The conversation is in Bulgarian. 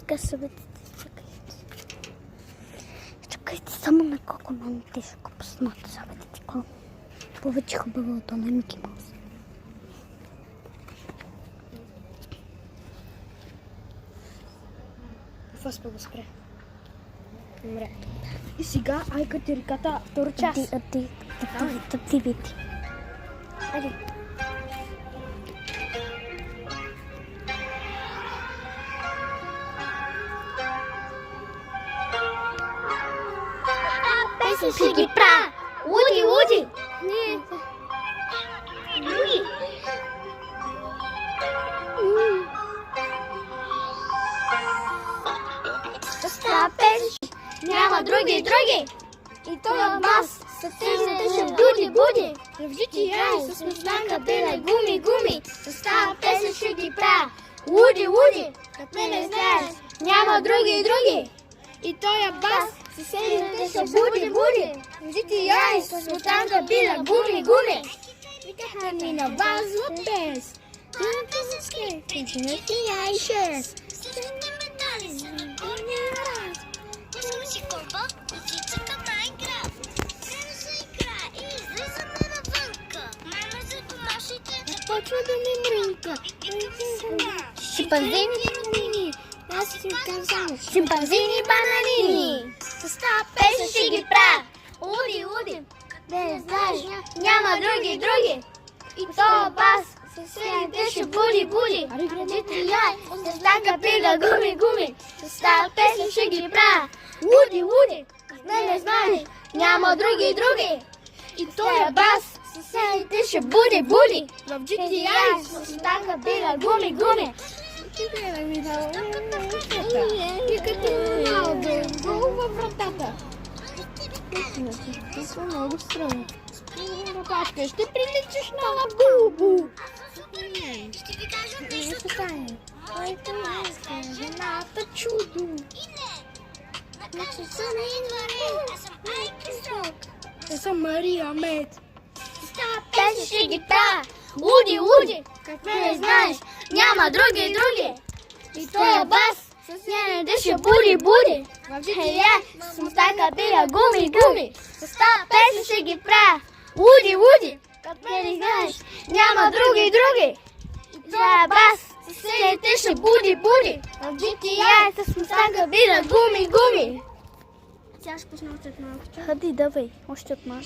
Сега ще видите. Чакайте само на колко минути ще го пуснат. Сега видите колко. Повече хубаво от на Мики Маус. Какво спа го спре? Добре. И сега Айка Териката втора част. Ти види. Айде. Песен ще ги правя! Уди, Уди! Не. Уди! Стара песен, няма други! И той бас Съседите ще буди! Ръвжите яй с Смеснанка била гуми! С стара песен ще ги правя! Уди! Като не знаеш, няма други! И той бас Съседите ще буди! Ръвжите яй с Смеснанка била гуми! Викаха ми на вас лъпес. Извинете я и шест. Почва да ми мрънка. Шимпанзини, Аз си казвам. шимпанзини бананини! С тази песен ще ги правя! Уди! Не знаеш, няма други! И това бас съседите ще буди! Ръчите яй, смеснанка била гуми! С тази песен ще ги правя! Уди! Не знаеш, няма други! И този бас съседите ще буди! Ръвжите Яй, смеснанка била гуми! И като Роналдо, гол във вратата. Ти са много странно. Папашка, ще приличаш на Лабубу. Ще ви кажа Не се стане. Който иска жената чудо. Значи са на инвалид, аз съм Айка Срок. Аз съм Мария Мед. Става песен ще ги правя! Уди! Какво не знаеш, няма други! И този бас съседите ще буди! Хея, смустака била гуми! С тази песен ще ги правя! Уди! Какво не знаеш, няма други! И този бас съседите ще буди! Ръвжите яйца, смустака била гуми! Сега ще пусна още малко. Хади, давай, още от малко.